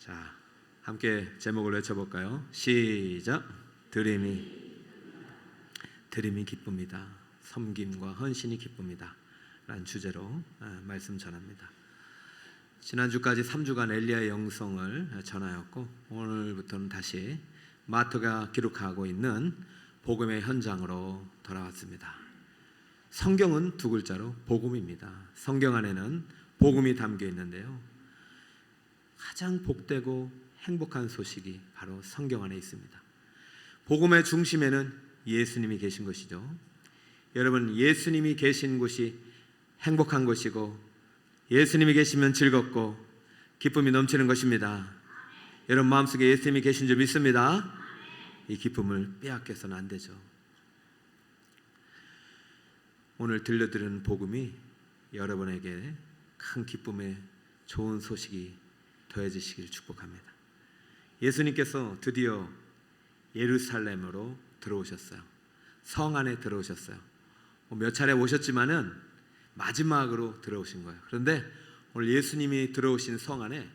자, 함께 제목을 외쳐볼까요? 시작. 드림이 기쁩니다. 섬김과 헌신이 기쁩니다 라는 주제로 말씀 전합니다. 지난주까지 3주간 엘리야의 영성을 전하였고, 오늘부터는 다시 마태가 기록하고 있는 복음의 현장으로 돌아왔습니다. 성경은 두 글자로 복음입니다. 성경 안에는 복음이 담겨 있는데요, 가장 복되고 행복한 소식이 바로 성경 안에 있습니다. 복음의 중심에는 예수님이 계신 것이죠. 여러분, 예수님이 계신 곳이 행복한 곳이고, 예수님이 계시면 즐겁고 기쁨이 넘치는 것입니다. 여러분 마음속에 예수님이 계신 줄 믿습니다. 이 기쁨을 빼앗겨서는 안 되죠. 오늘 들려드리는 복음이 여러분에게 큰 기쁨의 좋은 소식이 더해지시기를 축복합니다. 예수님께서 드디어 예루살렘으로 들어오셨어요. 성 안에 들어오셨어요. 몇 차례 오셨지만은 마지막으로 들어오신 거예요. 그런데 오늘 예수님이 들어오신 성 안에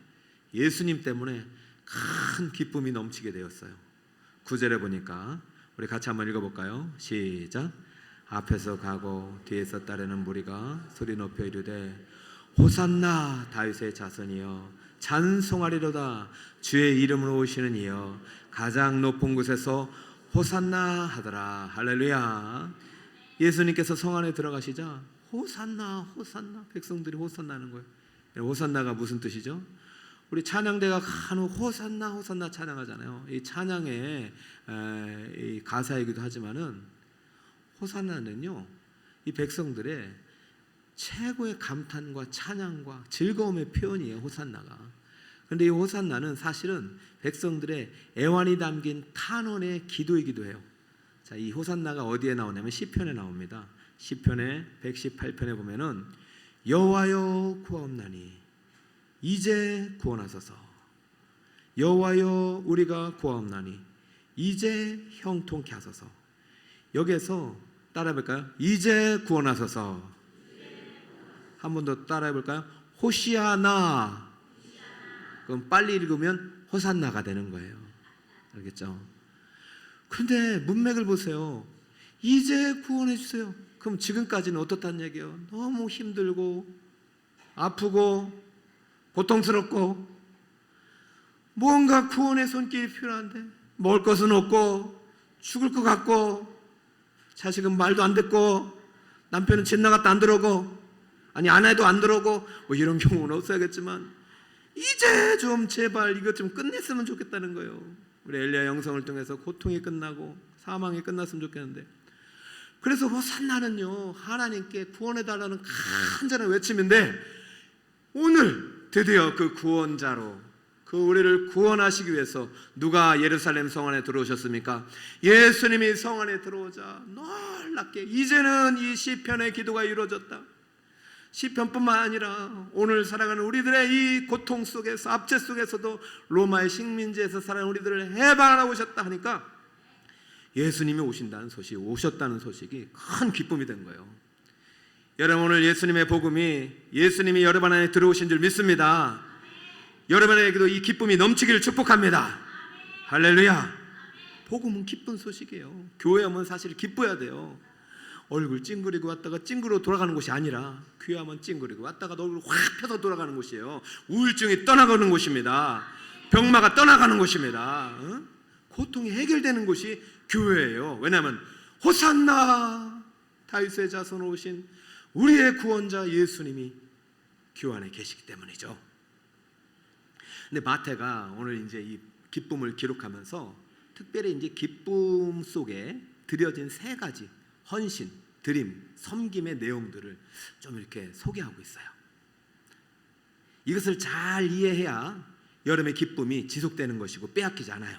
예수님 때문에 큰 기쁨이 넘치게 되었어요. 9절에 보니까 우리 같이 한번 읽어볼까요? 시작. 앞에서 가고 뒤에서 따르는 무리가 소리 높여 이르되 호산나 다윗의 자손이여 찬송하리로다. 주의 이름으로 오시는 이여 가장 높은 곳에서 호산나 하더라. 할렐루야. 예수님께서 성 안에 들어가시자 호산나 호산나, 백성들이 호산나는 거예요. 호산나가 무슨 뜻이죠? 우리 찬양대가 간혹 호산나 호산나 찬양하잖아요. 이 찬양의 이 가사이기도 하지만은 호산나는요, 이 백성들의 최고의 감탄과 찬양과 즐거움의 표현이에요. 호산나가. 그런데 이 호산나는 사실은 백성들의 애환이 담긴 탄원의 기도이기도 해요. 자, 이 호산나가 어디에 나오냐면 시편에 나옵니다. 시편의 118편에 보면은 여호와여 구하옵나니 이제 구원하소서. 여호와여 우리가 구하옵나니 이제 형통케 하소서. 여기에서 따라해 볼까요? 이제 구원하소서. 한 번 더 따라해 볼까요? 호시아나. 그럼 빨리 읽으면 호산나가 되는 거예요. 알겠죠? 그런데 문맥을 보세요. 이제 구원해 주세요. 그럼 지금까지는 어떻다는 얘기예요? 너무 힘들고 아프고 고통스럽고 뭔가 구원의 손길이 필요한데 먹을 것은 없고 죽을 것 같고 자식은 말도 안 듣고 남편은 집 나갔다 안 들어오고 아니 아내도 안 들어오고 뭐 이런 경우는 없어야겠지만 이제 좀 제발 이것 좀 끝냈으면 좋겠다는 거예요. 우리 엘리야 영성을 통해서 고통이 끝나고 사망이 끝났으면 좋겠는데, 그래서 호산나는요 하나님께 구원해달라는 간절한 외침인데, 오늘 드디어 그 구원자로 그 우리를 구원하시기 위해서 누가 예루살렘 성 안에 들어오셨습니까? 예수님이 성 안에 들어오자 놀랍게 이제는 이 시편의 기도가 이루어졌다. 시편뿐만 아니라 오늘 살아가는 우리들의 이 고통 속에서 압제 속에서도 로마의 식민지에서 살아가는 우리들을 해방하러 오셨다 하니까 예수님이 오신다는 소식, 오셨다는 소식이 큰 기쁨이 된 거예요. 여러분, 오늘 예수님의 복음이 예수님이 여러분 안에 들어오신 줄 믿습니다. 여러분에게도 이 기쁨이 넘치기를 축복합니다. 할렐루야. 복음은 기쁜 소식이에요. 교회 오면 사실 기뻐야 돼요. 얼굴 찡그리고 왔다가 찡그러 돌아가는 곳이 아니라 귀하면 찡그리고 왔다가 얼굴 확 펴서 돌아가는 곳이에요. 우울증이 떠나가는 곳입니다. 병마가 떠나가는 곳입니다. 고통이 해결되는 곳이 교회예요. 왜냐하면 호산나 다윗의 자손 오신 우리의 구원자 예수님이 교회 안에 계시기 때문이죠. 근데 마태가 오늘 이제 이 기쁨을 기록하면서 특별히 이제 기쁨 속에 드려진 세 가지 헌신, 드림, 섬김의 내용들을 좀 이렇게 소개하고 있어요. 이것을 잘 이해해야 여러분의 기쁨이 지속되는 것이고 빼앗기지 않아요.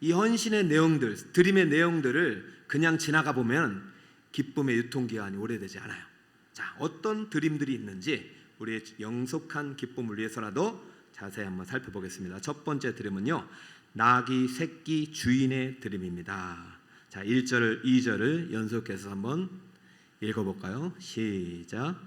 이 헌신의 내용들, 드림의 내용들을 그냥 지나가 보면 기쁨의 유통기한이 오래되지 않아요. 자, 어떤 드림들이 있는지 우리의 영속한 기쁨을 위해서라도 자세히 한번 살펴보겠습니다. 첫 번째 드림은요, 나귀 새끼 주인의 드림입니다. 자, 1절, 2절을 연속해서 한번 읽어볼까요? 시작.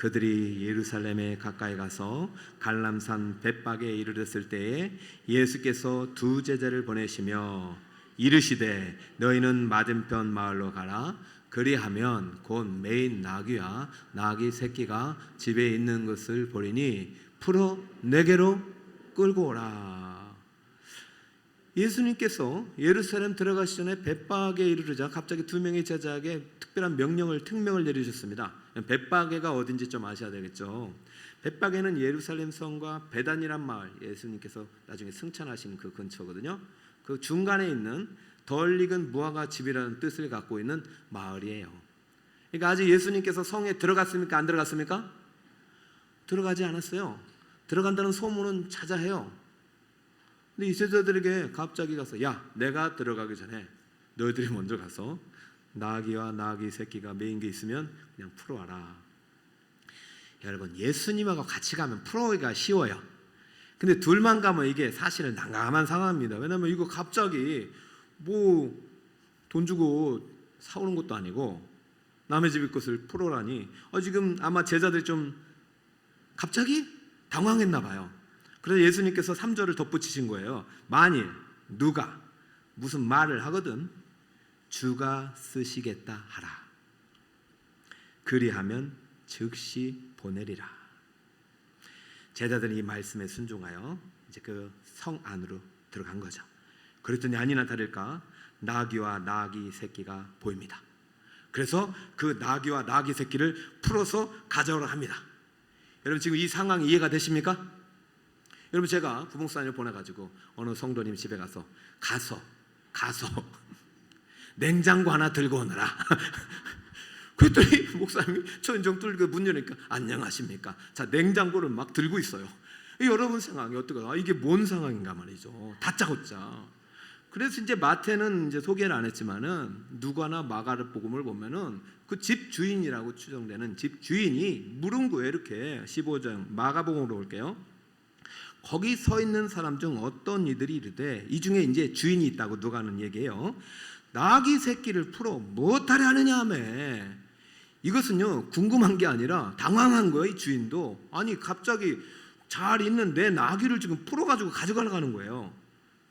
그들이 예루살렘에 가까이 가서 갈람산 벳박에 이르렀을 때에 예수께서 두 제자를 보내시며 이르시되 너희는 맞은편 마을로 가라. 그리하면 곧 매인 나귀와 나귀 새끼가 집에 있는 것을 보리니 풀어 내게로 끌고 오라. 예수님께서 예루살렘 들어가시 전에 벳박에 이르르자 갑자기 두 명의 제자에게 특별한 특명을 내리셨습니다. 벳박에가 어딘지 좀 아셔야 되겠죠. 벳박에는 예루살렘 성과 베단이란 마을, 예수님께서 나중에 승천하신 그 근처거든요. 그 중간에 있는 덜 익은 무화과 집이라는 뜻을 갖고 있는 마을이에요. 그러니까 아직 예수님께서 성에 들어갔습니까? 안 들어갔습니까? 들어가지 않았어요. 들어간다는 소문은 자자해요. 근데 이 제자들에게 갑자기 가서 야, 내가 들어가기 전에 너희들이 먼저 가서 나귀와 나귀 새끼가 메인 게 있으면 그냥 풀어와라. 여러분, 예수님하고 같이 가면 풀어오기가 쉬워요. 근데 둘만 가면 이게 사실은 난감한 상황입니다. 왜냐하면 이거 갑자기 뭐 돈 주고 사오는 것도 아니고 남의 집의 것을 풀어라니 지금 아마 제자들이 좀 갑자기 당황했나 봐요. 그래서 예수님께서 3절을 덧붙이신 거예요. 만일 누가 무슨 말을 하거든 주가 쓰시겠다 하라. 그리하면 즉시 보내리라. 제자들이 이 말씀에 순종하여 이제 그 성 안으로 들어간 거죠. 그랬더니 아니나 다를까 나귀와 나귀 새끼가 보입니다. 그래서 그 나귀와 나귀 새끼를 풀어서 가져오라 합니다. 여러분 지금 이 상황이 이해가 되십니까? 여러분 제가 부목사님을 보내가지고 어느 성도님 집에 가서 냉장고 하나 들고 오너라. 그랬더니 목사님이 천정 뚫고 문 여니까 안녕하십니까. 자, 냉장고를 막 들고 있어요. 여러분 상황이 어떨까? 이게 뭔 상황인가 말이죠. 다짜고짜. 그래서 이제 마태는 이제 소개를 안 했지만은 누가나 마가복음을 보면은 그 집 주인이라고 추정되는 집 주인이 무릉도에 이렇게 15장 마가복음으로 볼게요. 거기 서 있는 사람 중 어떤 이들이 이르되 이 중에 이제 주인이 있다고 누가는 얘기해요. 나귀 새끼를 풀어 무엇하려 하느냐 하며 이것은요 궁금한 게 아니라 당황한 거예요. 이 주인도 아니 갑자기 잘 있는 내 나귀를 지금 풀어가지고 가져가려고 하는 거예요.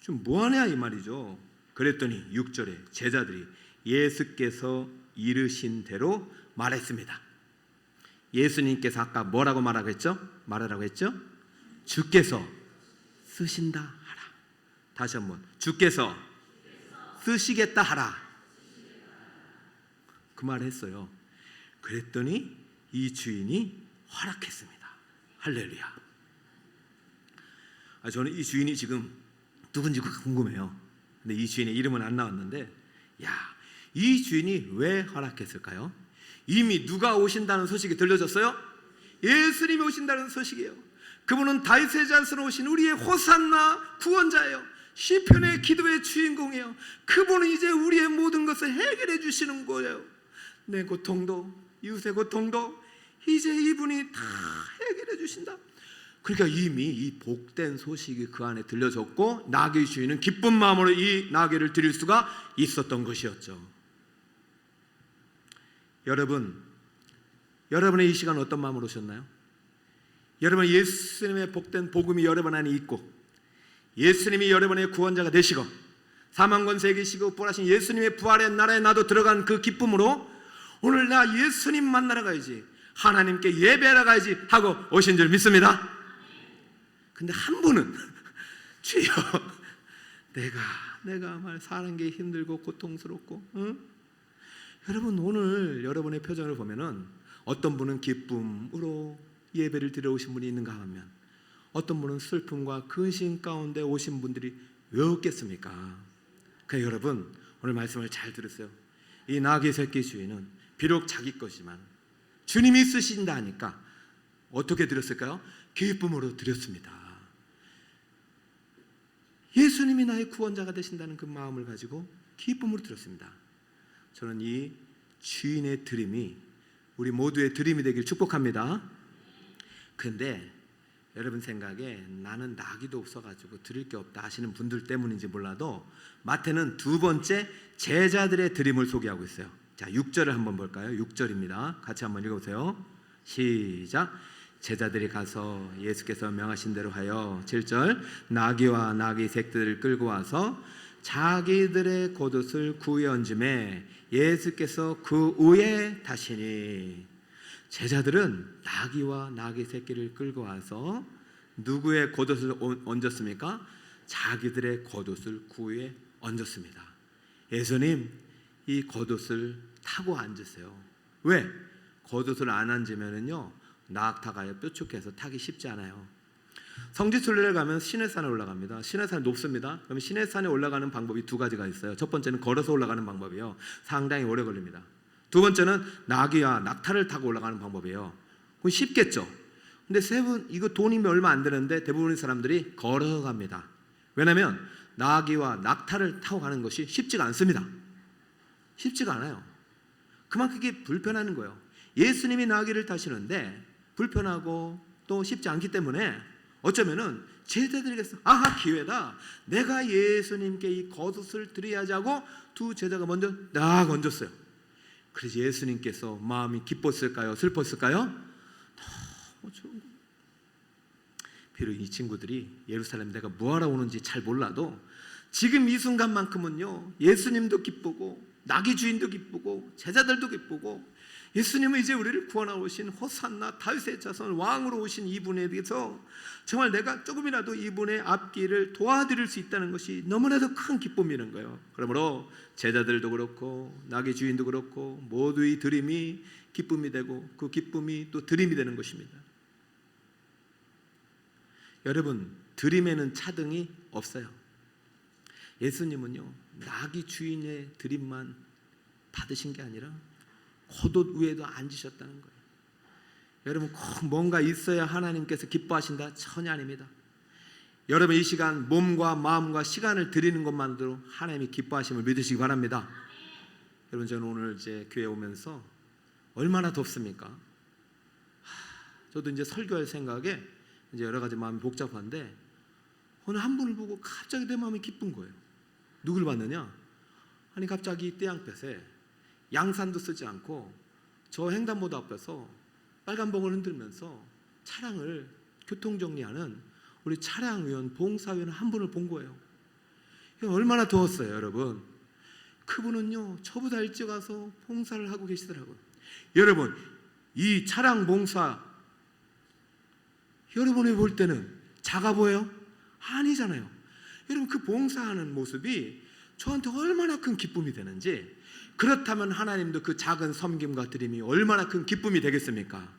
지금 뭐하냐 이 말이죠. 그랬더니 6절에 제자들이 예수께서 이르신 대로 말했습니다. 예수님께서 아까 뭐라고 말하라고 했죠? 주께서 쓰신다 하라. 다시 한번 주께서 쓰시겠다 하라. 그 말을 했어요. 그랬더니 이 주인이 허락했습니다. 할렐루야. 저는 이 주인이 지금 누군지 궁금해요. 근데 이 주인의 이름은 안 나왔는데 이 주인이 왜 허락했을까요? 이미 누가 오신다는 소식이 들려졌어요? 예수님이 오신다는 소식이에요. 그분은 다윗의 자손으로 오신 우리의 호산나 구원자예요. 시편의 기도의 주인공이에요. 그분은 이제 우리의 모든 것을 해결해 주시는 거예요. 내 고통도 이웃의 고통도 이제 이분이 다 해결해 주신다. 그러니까 이미 이 복된 소식이 그 안에 들려졌고 나귀 주인은 기쁜 마음으로 이 나귀를 드릴 수가 있었던 것이었죠. 여러분의 이 시간 어떤 마음으로 오셨나요? 여러분 예수님의 복된 복음이 여러분 안에 있고 예수님이 여러분의 구원자가 되시고 사망 권세 이기시고 부활하신 예수님의 부활의 나라에 나도 들어간 그 기쁨으로 오늘 나 예수님 만나러 가야지 하나님께 예배하러 가야지 하고 오신 줄 믿습니다. 근데 한 분은 주여 내가 말 사는 게 힘들고 고통스럽고 여러분 오늘 여러분의 표정을 보면은 어떤 분은 기쁨으로 예배를 드려 오신 분이 있는가 하면 어떤 분은 슬픔과 근심 가운데 오신 분들이 왜 없겠습니까? 그러니까 여러분 오늘 말씀을 잘 들으세요. 이 나귀 새끼 주인은 비록 자기 것이지만 주님이 쓰신다 하니까 어떻게 드렸을까요? 기쁨으로 드렸습니다. 예수님이 나의 구원자가 되신다는 그 마음을 가지고 기쁨으로 드렸습니다. 저는 이 주인의 드림이 우리 모두의 드림이 되길 축복합니다. 그런데 여러분 생각에 나는 나귀도 없어가지고 드릴 게 없다 하시는 분들 때문인지 몰라도 마태는 두 번째 제자들의 드림을 소개하고 있어요. 자, 6절을 한번 볼까요? 6절입니다. 같이 한번 읽어보세요. 시작. 제자들이 가서 예수께서 명하신 대로 하여 7절 나귀와 나귀 새끼들을 끌고 와서 자기들의 겉옷을 구에 얹음에 예수께서 그 위에 타시니. 제자들은 나귀와 나귀 새끼를 끌고 와서 누구의 겉옷을 얹었습니까? 자기들의 겉옷을 구 위에 얹었습니다. 예수님 이 겉옷을 타고 앉으세요. 왜? 겉옷을 안 앉으면은요 낙타가 뾰족해서 타기 쉽지 않아요. 성지순례를 가면 시내산에 올라갑니다. 시내산이 높습니다. 그러면 시내산에 올라가는 방법이 두 가지가 있어요. 첫 번째는 걸어서 올라가는 방법이에요. 상당히 오래 걸립니다. 두 번째는 나귀와 낙타를 타고 올라가는 방법이에요. 그건 쉽겠죠. 근데 이거 돈이 얼마 안 되는데 대부분의 사람들이 걸어서 갑니다. 왜냐하면 나귀와 낙타를 타고 가는 것이 쉽지가 않습니다. 쉽지가 않아요. 그만큼 그게 불편한 거예요. 예수님이 나귀를 타시는데 불편하고 또 쉽지 않기 때문에 어쩌면은 제자들에게서 아하 기회다. 내가 예수님께 이 겉옷을 드려야지 하고 두 제자가 먼저 딱 얹었어요. 그래서 예수님께서 마음이 기뻤을까요? 슬펐을까요? 너무 좋은 거. 비록 이 친구들이 예루살렘 내가 뭐하러 오는지 잘 몰라도 지금 이 순간만큼은요 예수님도 기쁘고 나귀 주인도 기쁘고 제자들도 기쁘고 예수님은 이제 우리를 구원하러 오신 호산나 다윗의 자손 왕으로 오신 이분에 대해서 정말 내가 조금이라도 이분의 앞길을 도와드릴 수 있다는 것이 너무나도 큰 기쁨이라는 거예요. 그러므로 제자들도 그렇고 나귀 주인도 그렇고 모두의 드림이 기쁨이 되고 그 기쁨이 또 드림이 되는 것입니다. 여러분 드림에는 차등이 없어요. 예수님은요 나귀 주인의 드림만 받으신 게 아니라 겉옷 위에도 앉으셨다는 거예요. 여러분 꼭 뭔가 있어야 하나님께서 기뻐하신다? 전혀 아닙니다. 여러분 이 시간 몸과 마음과 시간을 드리는 것만으로 하나님이 기뻐하심을 믿으시기 바랍니다. 여러분 저는 오늘 이제 교회 오면서 얼마나 덥습니까? 저도 이제 설교할 생각에 이제 여러 가지 마음이 복잡한데 오늘 한 분을 보고 갑자기 내 마음이 기쁜 거예요. 누굴 봤느냐? 아니 갑자기 떼양볕에 양산도 쓰지 않고 저 횡단보도 앞에서 빨간봉을 흔들면서 차량을 교통정리하는 우리 차량위원 봉사위원 한 분을 본 거예요. 얼마나 더웠어요 여러분. 그분은요 저보다 일찍 와서 봉사를 하고 계시더라고요. 여러분 이 차량 봉사 여러분이 볼 때는 작아 보여요? 아니잖아요. 여러분 그 봉사하는 모습이 저한테 얼마나 큰 기쁨이 되는지, 그렇다면 하나님도 그 작은 섬김과 드림이 얼마나 큰 기쁨이 되겠습니까?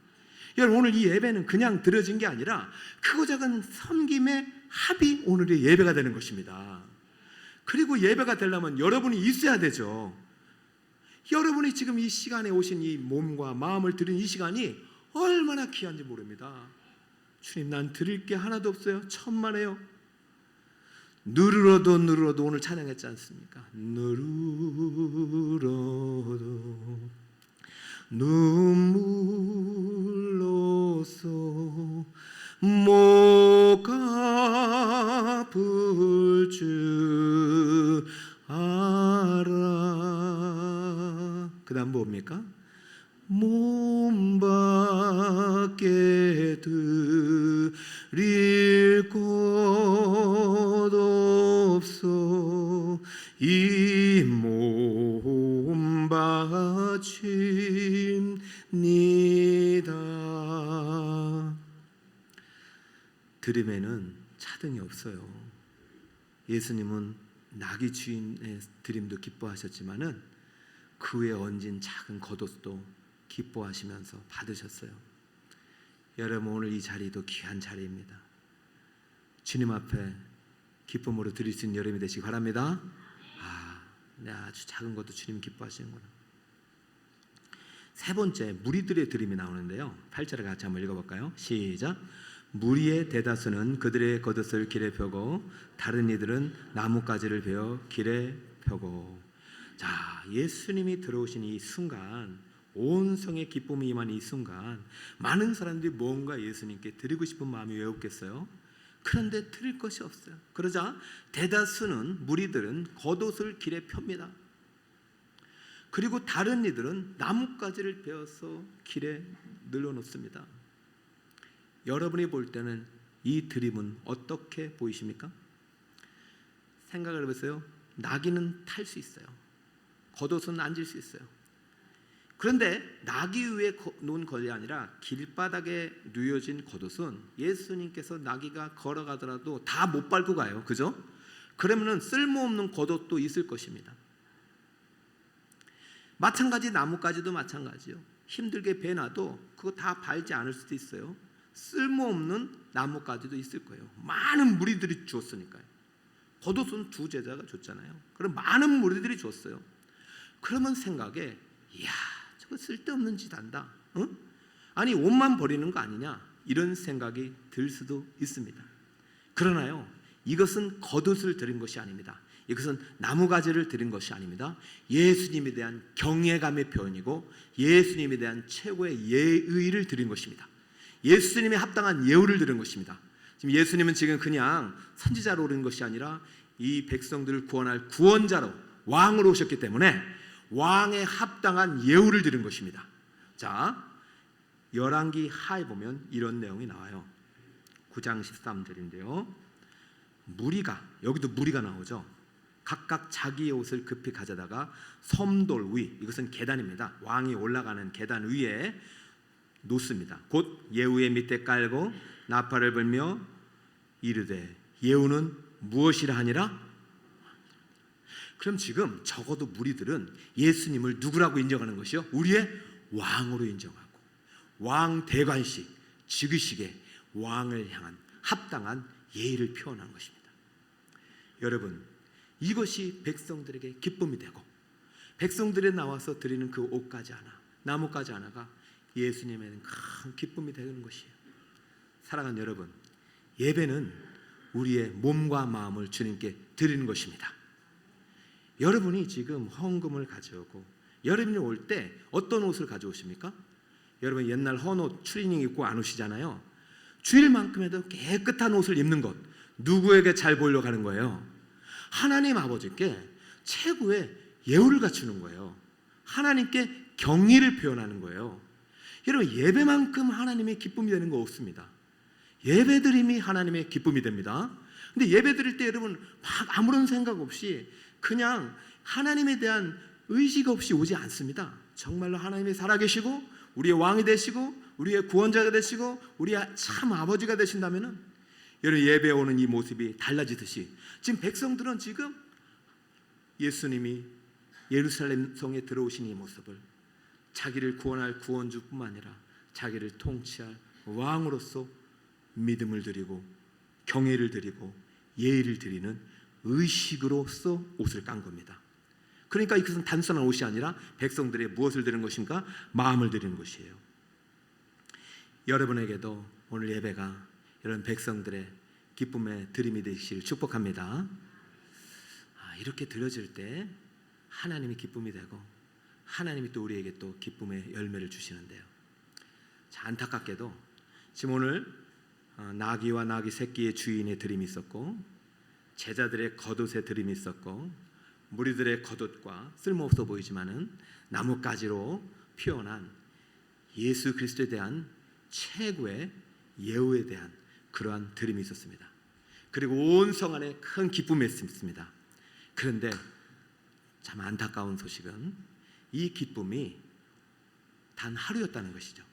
여러분 오늘 이 예배는 그냥 드려진 게 아니라 크고 작은 섬김의 합이 오늘의 예배가 되는 것입니다. 그리고 예배가 되려면 여러분이 있어야 되죠. 여러분이 지금 이 시간에 오신 이 몸과 마음을 드린 이 시간이 얼마나 귀한지 모릅니다. 주님 난 드릴 게 하나도 없어요. 천만에요. 누르러도 누르러도 오늘 찬양했지 않습니까? 누르러도 눈물로써 목갚을 줄 알아. 그 다음 뭡니까? 몸밖에 드릴 것 없어 이 몸 바칩니다. 드림에는 차등이 없어요. 예수님은 나귀 주인의 드림도 기뻐하셨지만은 그 위에 얹은 작은 겉옷도 기뻐하시면서 받으셨어요. 여러분 오늘 이 자리도 귀한 자리입니다. 주님 앞에 기쁨으로 드릴 수 있는 여름이 되시기 바랍니다. 네, 아주 작은 것도 주님 기뻐하시는구나. 세 번째 무리들의 드림이 나오는데요. 8절을 같이 한번 읽어볼까요? 시작. 무리의 대다수는 그들의 겉옷을 길에 펴고 다른 이들은 나뭇가지를 베어 길에 펴고. 자, 예수님이 들어오신 이 순간, 온 성의 기쁨이 임한 이 순간 많은 사람들이 뭔가 예수님께 드리고 싶은 마음이 왜 없겠어요? 그런데 드릴 것이 없어요. 그러자 대다수는 무리들은 겉옷을 길에 펴니다. 그리고 다른 이들은 나뭇가지를 베어서 길에 늘어놓습니다. 여러분이 볼 때는 이 드림은 어떻게 보이십니까? 생각을 해보세요. 나귀는 탈 수 있어요. 겉옷은 앉을 수 있어요. 그런데 나귀 위에 놓은 것이 아니라 길바닥에 누워진 겉옷은 예수님께서 나귀가 걸어가더라도 다 못 밟고 가요. 그죠? 그러면은 쓸모없는 겉옷도 있을 것입니다. 마찬가지 나뭇가지도 마찬가지요. 힘들게 베놔도 그거 다 밟지 않을 수도 있어요. 쓸모없는 나뭇가지도 있을 거예요. 많은 무리들이 주었으니까요. 겉옷은 두 제자가 줬잖아요. 그럼 많은 무리들이 줬어요. 그러면 생각에 이야 저거 쓸데없는 짓 한다. 응? 아니 옷만 버리는 거 아니냐 이런 생각이 들 수도 있습니다. 그러나요 이것은 겉옷을 드린 것이 아닙니다. 이것은 나무가지를 드린 것이 아닙니다. 예수님에 대한 경외감의 표현이고 예수님에 대한 최고의 예의를 드린 것입니다. 예수님에 합당한 예우를 드린 것입니다. 지금 예수님은 지금 그냥 선지자로 오른 것이 아니라 이 백성들을 구원할 구원자로 왕으로 오셨기 때문에 왕에 합당한 예우를 드린 것입니다. 자, 열왕기 하에 보면 이런 내용이 나와요. 9장 13절인데요. 무리가, 여기도 무리가 나오죠. 각각 자기의 옷을 급히 가져다가 섬돌 위, 이것은 계단입니다. 왕이 올라가는 계단 위에 놓습니다. 곧 예후의 밑에 깔고 나팔을 불며 이르되 예후는 무엇이라 하니라? 그럼 지금 적어도 무리들은 예수님을 누구라고 인정하는 것이요? 우리의 왕으로 인정하고 왕 대관식, 즉위식에 왕을 향한 합당한 예의를 표현한 것입니다. 여러분, 이것이 백성들에게 기쁨이 되고 백성들이 나와서 드리는 그 옷가지 하나, 나뭇가지 하나가 예수님에는 큰 기쁨이 되는 것이에요. 사랑하는 여러분, 예배는 우리의 몸과 마음을 주님께 드리는 것입니다. 여러분이 지금 헌금을 가져오고 여러분이 올 때 어떤 옷을 가져오십니까? 여러분 옛날 헌옷 추리닝 입고 안 오시잖아요. 주일만큼에도 깨끗한 옷을 입는 것 누구에게 잘 보이려고 하는 거예요? 하나님 아버지께 최고의 예우를 갖추는 거예요. 하나님께 경의를 표현하는 거예요. 여러분 예배만큼 하나님의 기쁨이 되는 거 없습니다. 예배드림이 하나님의 기쁨이 됩니다. 근데 예배 드릴 때 여러분 막 아무런 생각 없이 그냥 하나님에 대한 의식 없이 오지 않습니다. 정말로 하나님이 살아계시고 우리의 왕이 되시고 우리의 구원자가 되시고 우리의 참 아버지가 되신다면은 여러분 예배에 오는 이 모습이 달라지듯이 지금 백성들은 지금 예수님이 예루살렘 성에 들어오신 이 모습을 자기를 구원할 구원주뿐만 아니라 자기를 통치할 왕으로서 믿음을 드리고 경외를 드리고 예의를 드리는 의식으로서 옷을 깐 겁니다. 그러니까 이것은 단순한 옷이 아니라 백성들의 무엇을 드리는 것인가? 마음을 드리는 것이에요. 여러분에게도 오늘 예배가 이런 백성들의 기쁨의 드림이 되시길 축복합니다. 이렇게 드려질 때 하나님이 기쁨이 되고 하나님이 또 우리에게 또 기쁨의 열매를 주시는데요. 자, 안타깝게도 지금 오늘 나귀와 나귀 새끼의 주인의 드림이 있었고 제자들의 겉옷의 드림이 있었고 무리들의 겉옷과 쓸모없어 보이지만은 나뭇가지로 표현한 예수 그리스도에 대한 최고의 예우에 대한 그러한 드림이 있었습니다. 그리고 온 성 안에 큰 기쁨이 있습니다. 그런데 참 안타까운 소식은 이 기쁨이 단 하루였다는 것이죠.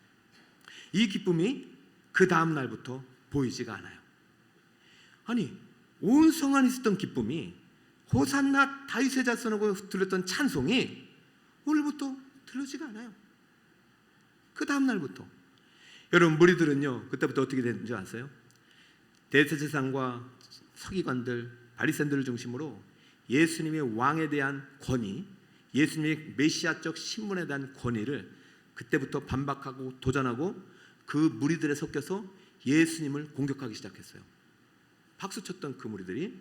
이 기쁨이 그 다음 날부터 보이지가 않아요. 아니 온 성 안에 있었던 기쁨이 호산나 다윗의 자손하고 들렸던 찬송이 오늘부터 들리지가 않아요. 그 다음 날부터. 여러분 무리들은요 그때부터 어떻게 됐는지 아세요? 대제사장과 서기관들 바리새인들을 중심으로 예수님의 왕에 대한 권위, 예수님의 메시아적 신분에 대한 권위를 그때부터 반박하고 도전하고 그 무리들에 섞여서 예수님을 공격하기 시작했어요. 박수쳤던 그 무리들이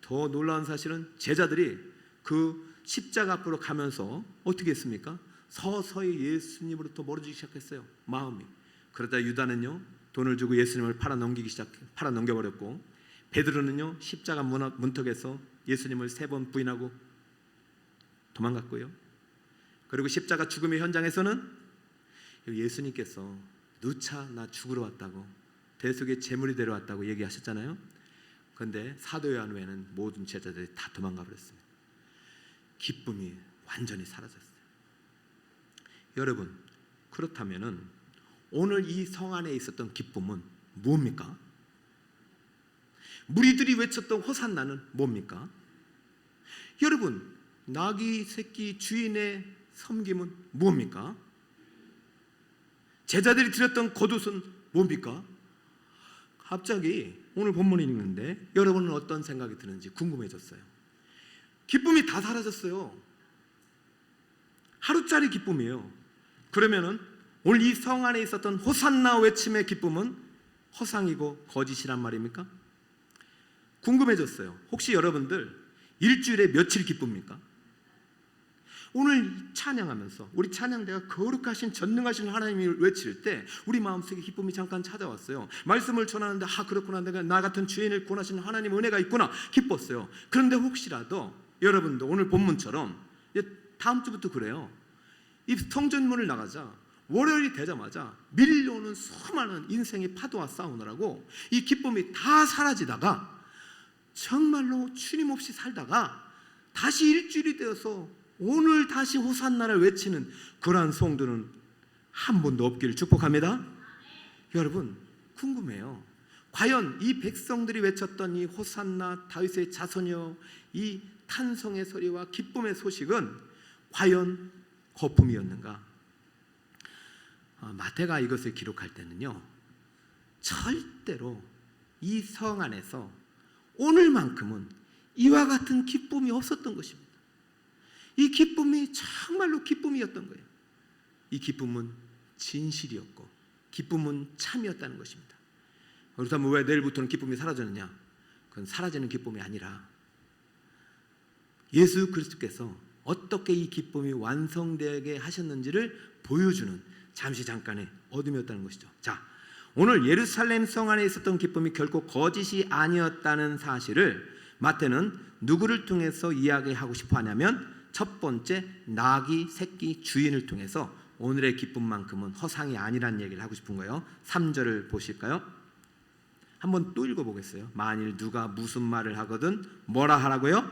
더 놀라운 사실은 제자들이 그 십자가 앞으로 가면서 어떻게 했습니까? 서서히 예수님으로부터 멀어지기 시작했어요. 마음이. 그러다 유다는요 돈을 주고 예수님을 팔아 넘겨버렸고 베드로는요 십자가 문턱에서 예수님을 3번 부인하고 도망갔고요. 그리고 십자가 죽음의 현장에서는 예수님께서 누차 나 죽으러 왔다고, 대속의 제물이 되러 왔다고 얘기하셨잖아요. 그런데 사도 요한 외에는 모든 제자들이 다 도망가 버렸습니다. 기쁨이 완전히 사라졌어요. 여러분, 그렇다면은 오늘 이 성 안에 있었던 기쁨은 뭡니까? 무리들이 외쳤던 호산나는 뭡니까? 여러분, 나귀 새끼 주인의 섬김은 뭡니까? 제자들이 드렸던 겉옷은 뭡니까? 갑자기 오늘 본문이 있는데 여러분은 어떤 생각이 드는지 궁금해졌어요. 기쁨이 다 사라졌어요. 하루짜리 기쁨이에요. 그러면은 오늘 이 성 안에 있었던 호산나 외침의 기쁨은 허상이고 거짓이란 말입니까? 궁금해졌어요. 혹시 여러분들 일주일에 며칠 기쁩니까? 오늘 찬양하면서 우리 찬양대가 거룩하신 전능하신 하나님을 외칠 때 우리 마음속에 기쁨이 잠깐 찾아왔어요. 말씀을 전하는데 그렇구나, 내가 나 같은 죄인을 구원하시는 하나님의 은혜가 있구나 기뻤어요. 그런데 혹시라도 여러분도 오늘 본문처럼 다음 주부터 그래요. 이 성전문을 나가자 월요일이 되자마자 밀려오는 수많은 인생의 파도와 싸우느라고 이 기쁨이 다 사라지다가 정말로 주님 없이 살다가 다시 일주일이 되어서 오늘 다시 호산나를 외치는 그러한 성도는 한 번도 없기를 축복합니다. 여러분, 궁금해요. 과연 이 백성들이 외쳤던 이 호산나 다윗의 자손이여, 이 탄성의 소리와 기쁨의 소식은 과연 거품이었는가? 마태가 이것을 기록할 때는요, 절대로 이 성 안에서 오늘만큼은 이와 같은 기쁨이 없었던 것입니다. 이 기쁨이 정말로 기쁨이었던 거예요. 이 기쁨은 진실이었고 기쁨은 참이었다는 것입니다. 그렇다면 왜 내일부터는 기쁨이 사라졌느냐? 그건 사라지는 기쁨이 아니라 예수 그리스도께서 어떻게 이 기쁨이 완성되게 하셨는지를 보여주는 잠깐의 어둠이었다는 것이죠. 자, 오늘 예루살렘 성 안에 있었던 기쁨이 결코 거짓이 아니었다는 사실을 마태는 누구를 통해서 이야기하고 싶어 하냐면 첫 번째, 나귀 새끼 주인을 통해서 오늘의 기쁨만큼은 허상이 아니라는 얘기를 하고 싶은 거예요. 3절을 보실까요? 한번 또 읽어보겠어요. 만일 누가 무슨 말을 하거든 뭐라 하라고요?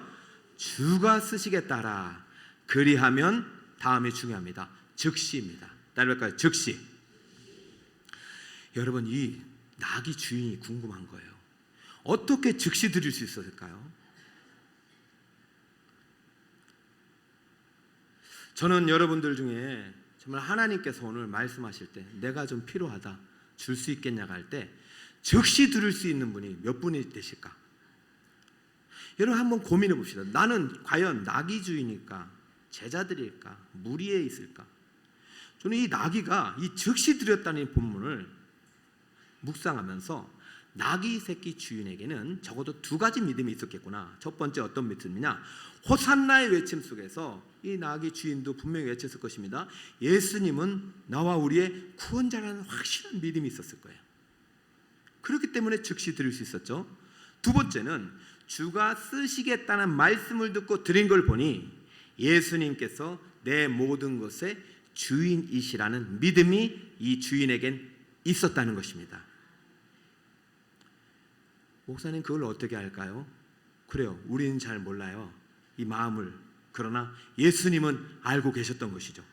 주가 쓰시겠다라. 그리하면 다음이 중요합니다. 즉시입니다. 따라할까요? 즉시. 여러분, 이 나귀 주인이 궁금한 거예요. 어떻게 즉시 드릴 수 있었을까요? 저는 여러분들 중에 정말 하나님께서 오늘 말씀하실 때 내가 좀 필요하다, 줄 수 있겠냐고 할 때 즉시 들을 수 있는 분이 몇 분이 되실까? 여러분 한번 고민해 봅시다. 나는 과연 나귀 주인일까? 제자들일까? 무리에 있을까? 저는 이 나귀가 이 즉시 드렸다는 이 본문을 묵상하면서 나귀 새끼 주인에게는 적어도 두 가지 믿음이 있었겠구나. 첫 번째 어떤 믿음이냐? 호산나의 외침 속에서 이 나귀 주인도 분명히 외쳤을 것입니다. 예수님은 나와 우리의 구원자라는 확실한 믿음이 있었을 거예요. 그렇기 때문에 즉시 드릴 수 있었죠. 두 번째는 주가 쓰시겠다는 말씀을 듣고 드린 걸 보니 예수님께서 내 모든 것의 주인이시라는 믿음이 이 주인에겐 있었다는 것입니다. 목사님, 그걸 어떻게 할까요? 그래요, 우리는 잘 몰라요, 이 마음을. 그러나 예수님은 알고 계셨던 것이죠.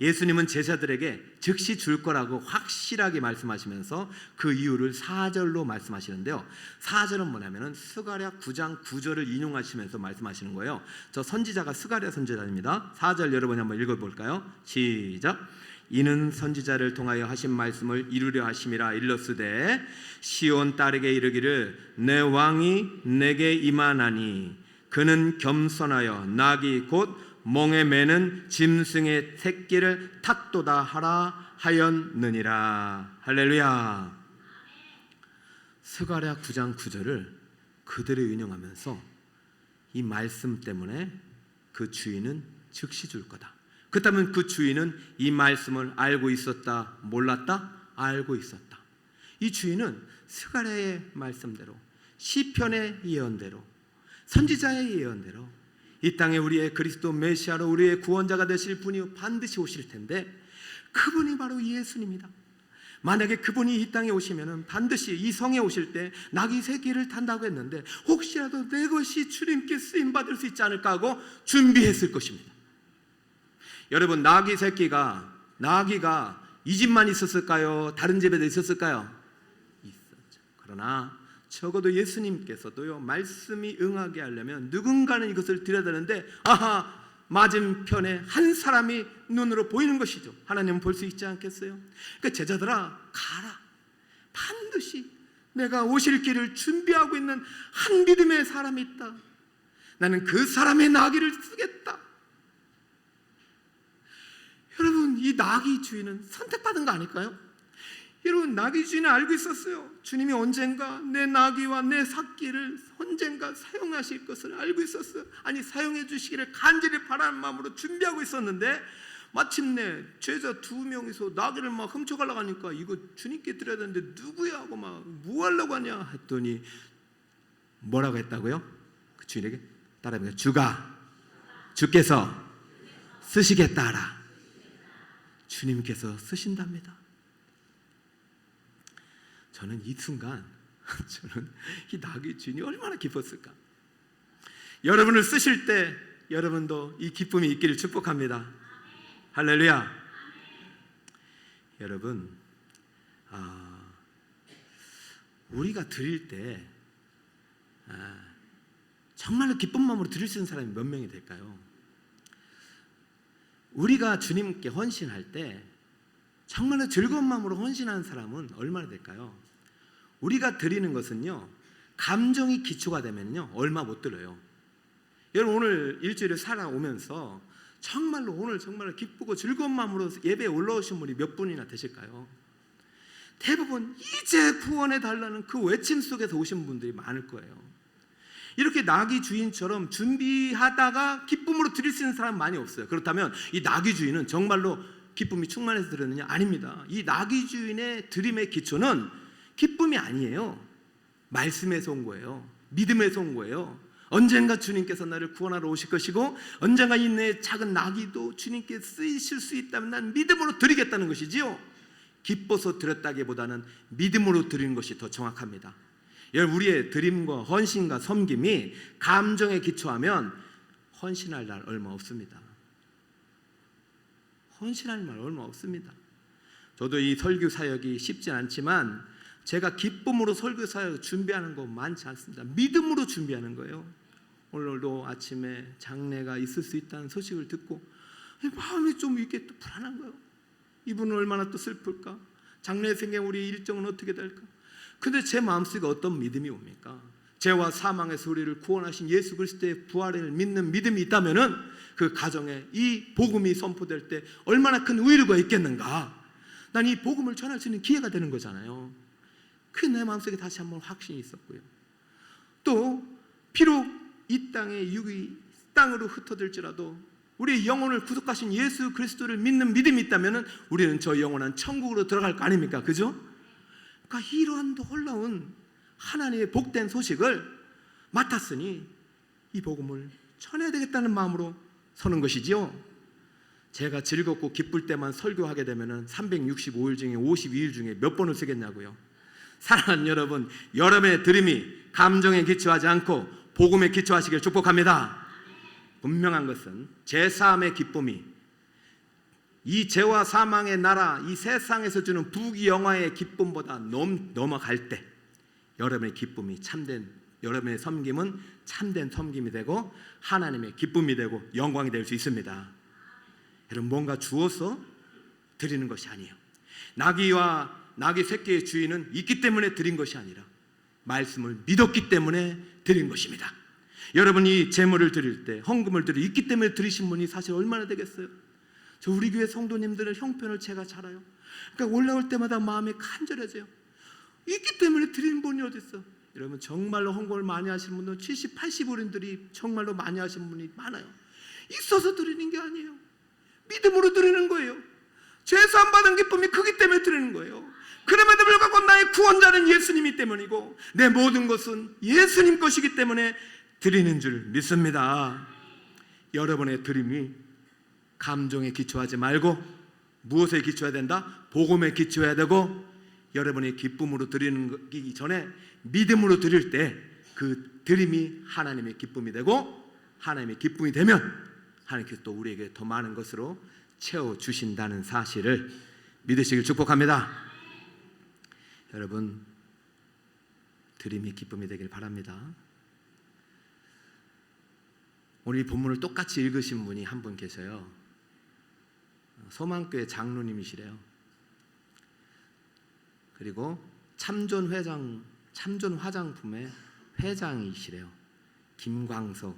예수님은 제자들에게 즉시 줄 거라고 확실하게 말씀하시면서 그 이유를 4절로 말씀하시는데요. 4절은 뭐냐면은 스가랴 9장 9절을 인용하시면서 말씀하시는 거예요. 저 선지자가 스가랴 선지자입니다. 4절 여러분이 한번 읽어볼까요? 시작. 이는 선지자를 통하여 하신 말씀을 이루려 하심이라. 일러스되 시온 딸에게 이르기를 내 왕이 내게 임하나니 그는 겸손하여 나귀 곧 멍에 매는 짐승의 새끼를 탔도다 하라 하였느니라. 할렐루야. 스가랴 9장 9절을 그대로 인용하면서 이 말씀 때문에 그 주인은 즉시 줄 거다. 그렇다면 그 주인은 이 말씀을 알고 있었다, 몰랐다? 알고 있었다. 이 주인은 스가랴의 말씀대로, 시편의 예언대로, 선지자의 예언대로 이 땅에 우리의 그리스도 메시아로 우리의 구원자가 되실 분이 반드시 오실 텐데 그분이 바로 예수님이다. 만약에 그분이 이 땅에 오시면은 반드시 이 성에 오실 때 나귀 새끼를 탄다고 했는데 혹시라도 내 것이 주님께 쓰임 받을 수 있지 않을까 하고 준비했을 것입니다. 여러분, 나귀가 이 집만 있었을까요? 다른 집에도 있었을까요? 있었죠. 그러나 적어도 예수님께서도요, 말씀이 응하게 하려면 누군가는 이것을 드려야 되는데 아하, 맞은편에 한 사람이 눈으로 보이는 것이죠. 하나님은 볼 수 있지 않겠어요? 그러니까 제자들아, 가라. 반드시 내가 오실 길을 준비하고 있는 한 믿음의 사람이 있다. 나는 그 사람의 나귀를 쓰겠다. 여러분, 이 나귀 주인은 선택받은 거 아닐까요? 여러분, 나귀 주인은 알고 있었어요. 주님이 언젠가 내 나귀와 내 삭기를 언젠가 사용하실 것을 알고 있었어요. 아니, 사용해 주시기를 간절히 바라는 마음으로 준비하고 있었는데 마침내 제자 2명이서 나귀를 막 훔쳐가려고 하니까 이거 주님께 드려야 되는데 누구야 하고 막 뭐 하려고 하냐 했더니 뭐라고 했다고요? 그 주인에게 따라해보세요. 주께서 쓰시겠다 하라. 주님께서 쓰신답니다. 저는 이 순간 이 나귀 주인이 얼마나 기뻤을까. 여러분을 쓰실 때 여러분도 이 기쁨이 있기를 축복합니다. 할렐루야. 여러분, 우리가 드릴 때 정말로 기쁜 마음으로 드릴 수 있는 사람이 몇 명이 될까요? 우리가 주님께 헌신할 때 정말로 즐거운 마음으로 헌신하는 사람은 얼마나 될까요? 우리가 드리는 것은요, 감정이 기초가 되면요 얼마 못 들어요. 여러분, 오늘 일주일을 살아오면서 정말로 오늘 정말 기쁘고 즐거운 마음으로 예배에 올라오신 분이 몇 분이나 되실까요? 대부분 이제 구원해 달라는 그 외침 속에서 오신 분들이 많을 거예요. 이렇게 나귀 주인처럼 준비하다가 기쁨으로 드릴 수 있는 사람은 많이 없어요. 그렇다면 이 나귀 주인은 정말로 기쁨이 충만해서 드렸느냐? 아닙니다. 이 나귀 주인의 드림의 기초는 기쁨이 아니에요. 말씀에서 온 거예요. 믿음에서 온 거예요. 언젠가 주님께서 나를 구원하러 오실 것이고 언젠가 이 내 작은 나귀도 주님께 쓰이실 수 있다면 난 믿음으로 드리겠다는 것이지요. 기뻐서 드렸다기보다는 믿음으로 드리는 것이 더 정확합니다. 여러분, 우리의 드림과 헌신과 섬김이 감정에 기초하면 헌신할 날 얼마 없습니다. 헌신할 날 얼마 없습니다. 저도 이 설교 사역이 쉽진 않지만 제가 기쁨으로 설교 사역 준비하는 거 많지 않습니다. 믿음으로 준비하는 거예요. 오늘도 아침에 장례가 있을 수 있다는 소식을 듣고 마음이 좀 이렇게 또 불안한 거예요. 이분은 얼마나 또 슬플까? 장례 생겨 우리 일정은 어떻게 될까? 근데 제 마음속에 어떤 믿음이 옵니까? 죄와 사망에서 우리를 구원하신 예수 그리스도의 부활을 믿는 믿음이 있다면은 그 가정에 이 복음이 선포될 때 얼마나 큰 의의가 있겠는가? 난 이 복음을 전할 수 있는 기회가 되는 거잖아요. 그게 내 마음속에 다시 한번 확신이 있었고요. 또 비록 이 땅의 육이 땅으로 흩어질지라도 우리의 영혼을 구속하신 예수 그리스도를 믿는 믿음이 있다면 우리는 저 영원한 천국으로 들어갈 거 아닙니까? 그죠? 그러니까 이러한 놀라운 하나님의 복된 소식을 맡았으니 이 복음을 전해야 되겠다는 마음으로 서는 것이지요. 제가 즐겁고 기쁠 때만 설교하게 되면 365일 중에 52일 중에 몇 번을 쓰겠냐고요. 사랑하는 여러분, 여러분의 드림이 감정에 기초하지 않고 복음에 기초하시길 축복합니다. 분명한 것은 제사함의 기쁨이 이 죄와 사망의 나라, 이 세상에서 주는 부귀영화의 기쁨보다 넘어갈 때 여러분의 기쁨이 참된, 여러분의 섬김은 참된 섬김이 되고 하나님의 기쁨이 되고 영광이 될 수 있습니다. 여러분, 뭔가 주어서 드리는 것이 아니에요. 나귀와 나귀 새끼의 주인은 있기 때문에 드린 것이 아니라 말씀을 믿었기 때문에 드린 것입니다. 여러분이 제물을 드릴 때, 헌금을 드릴 때 있기 때문에 드리신 분이 사실 얼마나 되겠어요? 저 우리 교회 성도님들의 형편을 제가 잘 알아요. 그러니까 올라올 때마다 마음이 간절해져요. 있기 때문에 드리는 분이 어디 있어? 여러분, 정말로 헌금을 많이 하시는 분들 70, 80어른들이 정말로 많이 하시는 분이 많아요. 있어서 드리는 게 아니에요. 믿음으로 드리는 거예요. 죄사함 받은 기쁨이 크기 때문에 드리는 거예요. 그럼에도 불구하고 나의 구원자는 예수님이 때문이고 내 모든 것은 예수님 것이기 때문에 드리는 줄 믿습니다. 여러분의 드림이 감정에 기초하지 말고 무엇에 기초해야 된다? 복음에 기초해야 되고, 여러분이 기쁨으로 드리는 기 전에 믿음으로 드릴 때 그 드림이 하나님의 기쁨이 되고, 하나님의 기쁨이 되면 하나님께서 또 우리에게 더 많은 것으로 채워주신다는 사실을 믿으시길 축복합니다. 여러분, 드림이 기쁨이 되길 바랍니다. 오늘 이 본문을 똑같이 읽으신 분이 한 분 계셔요. 소망교회 장로님이시래요. 그리고 참존 화장품의 회장이시래요. 김광석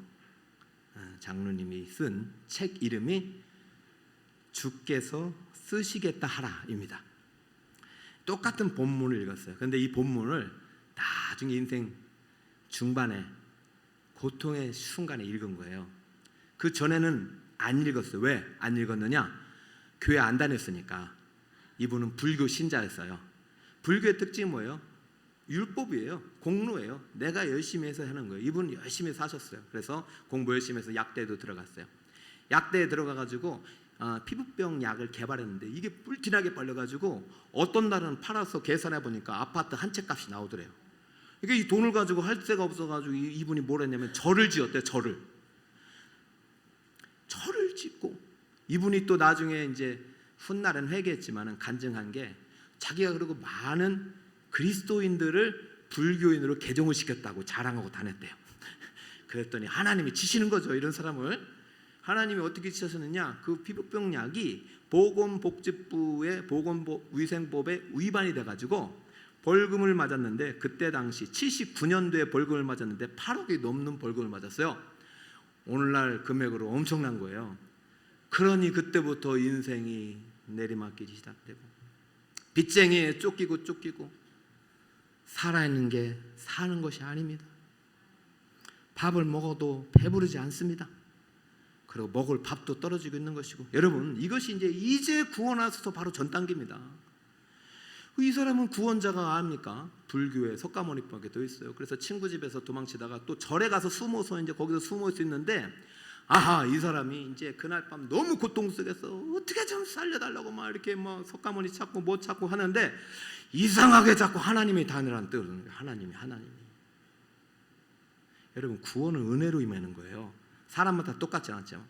장로님이 쓴 책 이름이 주께서 쓰시겠다 하라입니다. 똑같은 본문을 읽었어요. 그런데 이 본문을 나중에 인생 중반에 고통의 순간에 읽은 거예요. 그 전에는 안 읽었어요. 왜 안 읽었느냐? 교회 안 다녔으니까. 이분은 불교 신자였어요. 불교의 특징이 뭐예요? 율법이에요. 공로예요. 내가 열심히 해서 하는 거예요. 이분은 열심히 사셨어요. 그래서 공부 열심히 해서 약대에도 들어갔어요. 약대에 들어가가지고 피부병 약을 개발했는데 이게 뿔티나게 빨려가지고 어떤 날은 팔아서 계산해 보니까 아파트 한 채 값이 나오더래요. 이게 이 돈을 가지고 할 데가 없어가지고 이분이 뭘 했냐면 절을 지었대요. 절을 짓고, 이분이 또 나중에 이제 훗날은 회개했지만은 간증한 게, 자기가 그리고 많은 그리스도인들을 불교인으로 개종을 시켰다고 자랑하고 다녔대요. 그랬더니 하나님이 치시는 거죠. 이런 사람을 하나님이 어떻게 치셨느냐? 그 피부병 약이 보건복지부의 보건위생법에 위반이 돼가지고 벌금을 맞았는데, 그때 당시 79년도에 벌금을 맞았는데 8억이 넘는 벌금을 맞았어요. 오늘날 금액으로 엄청난 거예요. 그러니 그때부터 인생이 내리막길이 시작되고, 빚쟁이에 쫓기고 살아있는 게 사는 것이 아닙니다. 밥을 먹어도 배부르지 않습니다. 그리고 먹을 밥도 떨어지고 있는 것이고, 여러분, 이것이 이제 구원하셔서 바로 전 단계입니다. 이 사람은 구원자가 아닙니까? 불교에 석가모니법에 또 있어요. 그래서 친구 집에서 도망치다가 또 절에 가서 숨어서 이제 거기서 숨을 수 있는데, 아하, 이 사람이 이제 그날 밤 너무 고통 속에서 어떻게 좀 살려달라고 막 이렇게 뭐 석가모니 찾고 뭐 찾고 하는데, 이상하게 자꾸 하나님이 단어라는 뜻은 하나님이. 여러분, 구원은 은혜로 임하는 거예요. 사람마다 똑같지 않죠.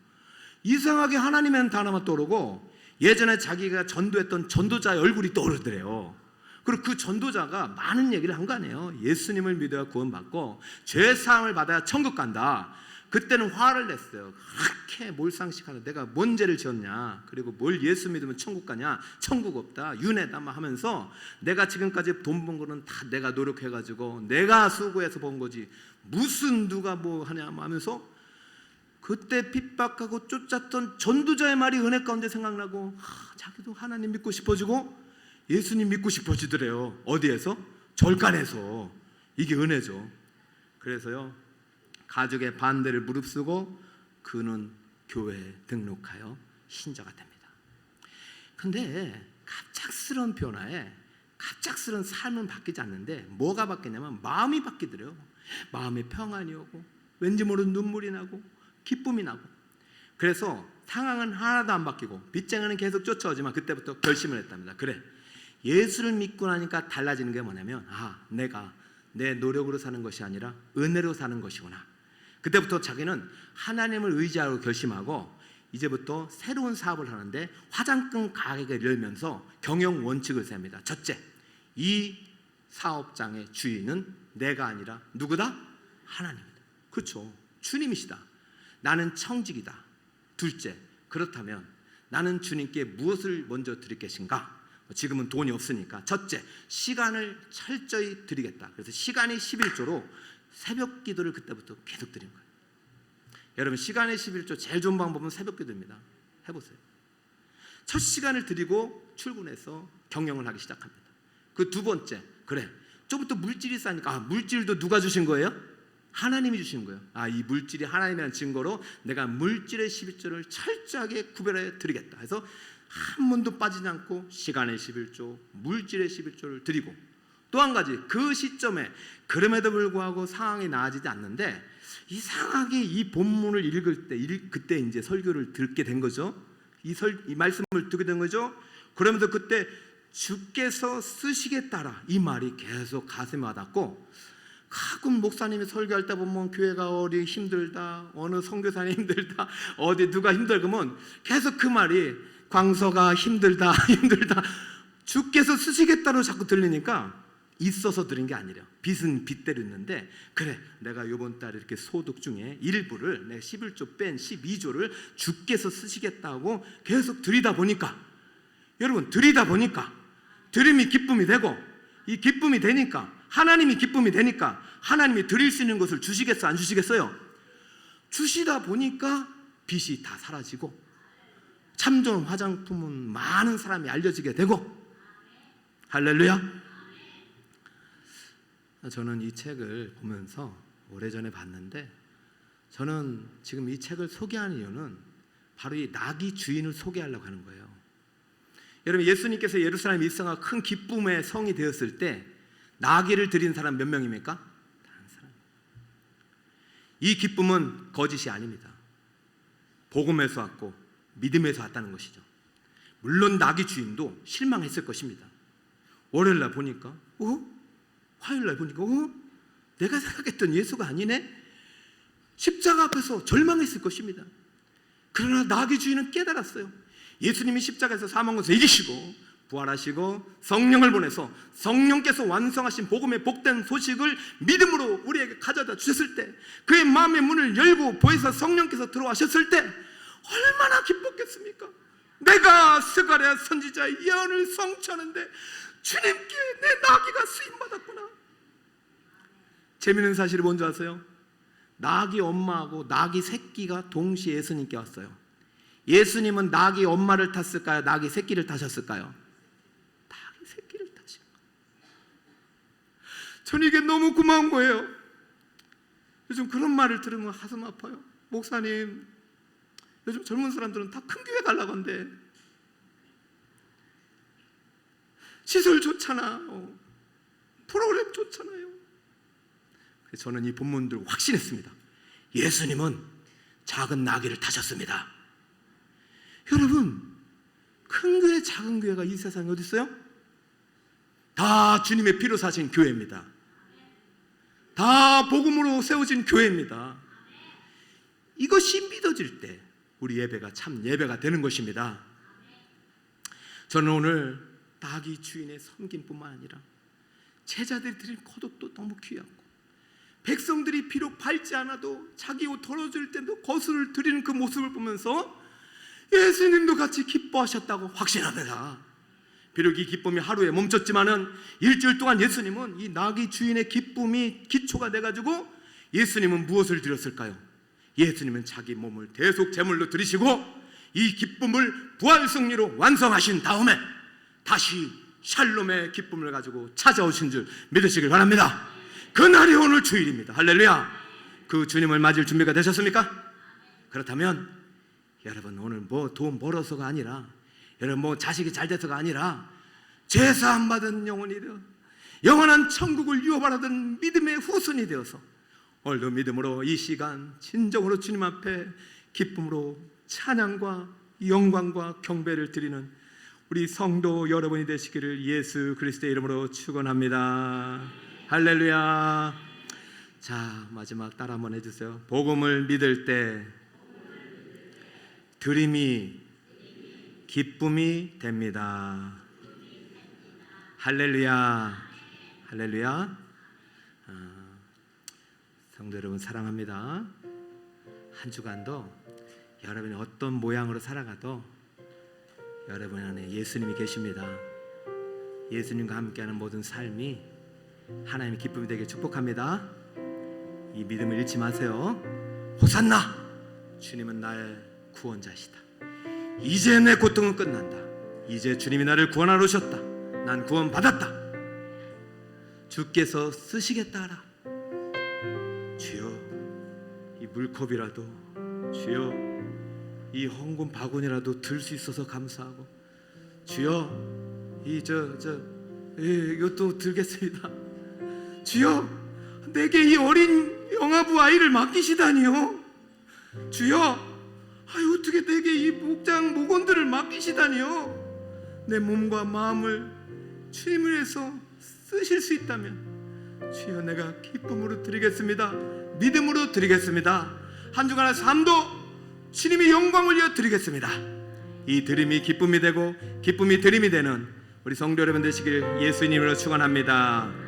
이상하게 하나님의 단어만 떠오르고, 예전에 자기가 전도했던 전도자의 얼굴이 떠오르더래요. 그리고 그 전도자가 많은 얘기를 한 거 아니에요. 예수님을 믿어야 구원받고 죄 사함을 받아야 천국 간다. 그때는 화를 냈어요. 그렇게 몰상식하는 내가 뭔 죄를 지었냐, 그리고 뭘 예수 믿으면 천국 가냐, 천국 없다, 윤회다 막 하면서, 내가 지금까지 돈 번 거는 다 내가 노력해가지고 내가 수고해서 번 거지 무슨 누가 뭐 하냐 하면서, 그때 핍박하고 쫓았던 전도자의 말이 은혜 가운데 생각나고, 자기도 하나님 믿고 싶어지고 예수님 믿고 싶어지더래요. 어디에서? 절간에서. 이게 은혜죠. 그래서요, 가족의 반대를 무릅쓰고 그는 교회에 등록하여 신자가 됩니다. 근데 갑작스러운 변화에 갑작스러운 삶은 바뀌지 않는데, 뭐가 바뀌냐면 마음이 바뀌더래요. 마음에 평안이 오고, 왠지 모르는 눈물이 나고, 기쁨이 나고. 그래서 상황은 하나도 안 바뀌고 빚쟁이는 계속 쫓아오지만 그때부터 결심을 했답니다. 그래, 예수를 믿고 나니까 달라지는 게 뭐냐면, 내가 내 노력으로 사는 것이 아니라 은혜로 사는 것이구나. 그때부터 자기는 하나님을 의지하고 결심하고, 이제부터 새로운 사업을 하는데 화장품 가게를 열면서 경영 원칙을 세웁니다. 첫째, 이 사업장의 주인은 내가 아니라 누구다? 하나님이다. 그렇죠, 주님이시다. 나는 청직이다. 둘째, 그렇다면 나는 주님께 무엇을 먼저 드릴 것인가? 지금은 돈이 없으니까 첫째, 시간을 철저히 드리겠다. 그래서 시간이 11조로 새벽 기도를 그때부터 계속 드린 거예요. 여러분, 시간의 11조 제일 좋은 방법은 새벽 기도입니다. 해보세요. 첫 시간을 드리고 출근해서 경영을 하기 시작합니다. 그 두 번째, 그래, 좀부터 물질이 싸니까, 물질도 누가 주신 거예요? 하나님이 주신 거예요. 이 물질이 하나님이라는 증거로 내가 물질의 11조를 철저하게 구별해 드리겠다 해서 한 번도 빠지지 않고 시간의 11조, 물질의 11조를 드리고, 또 한 가지, 그 시점에 그럼에도 불구하고 상황이 나아지지 않는데 이상하게 이 본문을 읽을 때 그때 이제 설교를 듣게 된 거죠. 이 말씀을 듣게 된 거죠. 그러면서 그때 주께서 쓰시겠다라 이 말이 계속 가슴에 와닿고, 가끔 목사님이 설교할 때 보면 교회가 어디 힘들다, 어느 선교사님 힘들다, 어디 누가 힘들다 그러면 계속 그 말이 광서가 힘들다 힘들다 주께서 쓰시겠다로 자꾸 들리니까 있어서 들은 게 아니라 빚은 빚대로 있는데, 그래 내가 이번 달에 이렇게 소득 중에 일부를 내가 11조 뺀 12조를 주께서 쓰시겠다고 계속 드리다 보니까, 여러분 드리다 보니까 드림이 기쁨이 되고, 이 기쁨이 되니까 하나님이 기쁨이 되니까 하나님이 드릴 수 있는 것을 주시겠어 안 주시겠어요? 주시다 보니까 빚이 다 사라지고 참 좋은 화장품은 많은 사람이 알려지게 되고. 할렐루야. 저는 이 책을 보면서 오래전에 봤는데, 저는 지금 이 책을 소개하는 이유는 바로 이 나귀 주인을 소개하려고 하는 거예요. 여러분, 예수님께서 예루살렘 입성하고 큰 기쁨의 성이 되었을 때 나귀를 드린 사람 몇 명입니까? 한 사람. 이 기쁨은 거짓이 아닙니다. 복음에서 왔고 믿음에서 왔다는 것이죠. 물론 나귀 주인도 실망했을 것입니다. 월요일날 보니까 화요일날 보니까 내가 생각했던 예수가 아니네. 십자가 앞에서 절망했을 것입니다. 그러나 나귀 주인은 깨달았어요. 예수님이 십자가에서 사망 것을 이기시고 부활하시고 성령을 보내서 성령께서 완성하신 복음의 복된 소식을 믿음으로 우리에게 가져다 주셨을 때, 그의 마음의 문을 열고 보혜사 성령께서 들어와셨을 때 얼마나 기뻤겠습니까? 내가 스가랴 선지자의 예언을 성취하는데 주님께 내 나귀가 쓰임받았구나. 재미있는 사실이 뭔지 아세요? 나귀 엄마하고 나귀 새끼가 동시에 예수님께 왔어요. 예수님은 나귀 엄마를 탔을까요? 나귀 새끼를 타셨을까요? 나귀 새끼를 타신 거예요. 저는 이게 너무 고마운 거예요. 요즘 그런 말을 들으면 가슴 아파요. 목사님, 요즘 젊은 사람들은 다 큰 교회 가려고 한대. 시설 좋잖아, 프로그램 좋잖아요. 그래서 저는 이 본문들을 확신했습니다. 예수님은 작은 나귀를 타셨습니다. 여러분, 큰 교회 작은 교회가 이 세상에 어디 있어요? 다 주님의 피로 사신 교회입니다. 다 복음으로 세워진 교회입니다. 이것이 믿어질 때 우리 예배가 참 예배가 되는 것입니다. 저는 오늘 나귀 주인의 섬김뿐만 아니라 제자들이 드린 겉옷도 너무 귀하고, 백성들이 비록 밟지 않아도 자기 옷 덜어줄 때도 겉을 드리는 그 모습을 보면서 예수님도 같이 기뻐하셨다고 확신합니다. 비록 이 기쁨이 하루에 멈췄지만은 일주일 동안 예수님은 이 나귀 주인의 기쁨이 기초가 돼가지고, 예수님은 무엇을 드렸을까요? 예수님은 자기 몸을 대속 제물로 드리시고 이 기쁨을 부활 승리로 완성하신 다음에 다시 샬롬의 기쁨을 가지고 찾아오신 줄 믿으시길 바랍니다. 그날이 오늘 주일입니다. 할렐루야. 그 주님을 맞을 준비가 되셨습니까? 그렇다면 여러분, 오늘 뭐 돈 벌어서가 아니라, 여러분 뭐 자식이 잘 돼서가 아니라, 제사함 받은 영혼이 되어 영원한 천국을 유업하라던 믿음의 후손이 되어서 오늘도 믿음으로 이 시간 진정으로 주님 앞에 기쁨으로 찬양과 영광과 경배를 드리는 우리 성도 여러분이 되시기를 예수 그리스도의 이름으로 축원합니다. 할렐루야. 자, 마지막 따라 한번 해주세요. 복음을 믿을 때 드림이 기쁨이 됩니다. 할렐루야. 할렐루야. 성도 여러분 사랑합니다. 한 주간도 여러분이 어떤 모양으로 살아가도 여러분 안에 예수님이 계십니다. 예수님과 함께하는 모든 삶이 하나님의 기쁨이 되게 축복합니다. 이 믿음을 잃지 마세요. 호산나! 주님은 나의 구원자시다. 이제 내 고통은 끝난다. 이제 주님이 나를 구원하러 오셨다. 난 구원받았다. 주께서 쓰시겠다 하라. 주여, 이 물컵이라도, 주여 이 헌금 바구니라도 들 수 있어서 감사하고, 주여 이 이것도 드리겠습니다. 주여, 내게 이 어린 영아부 아이를 맡기시다니요. 주여, 어떻게 내게 이 목원들을 맡기시다니요. 내 몸과 마음을 주님을 위해서 쓰실 수 있다면 주여, 내가 기쁨으로 드리겠습니다. 믿음으로 드리겠습니다. 한 주간의 삶도 주님의 영광을 위해 드리겠습니다. 이 드림이 기쁨이 되고 기쁨이 드림이 되는 우리 성도 여러분 되시길 예수님으로 축원합니다.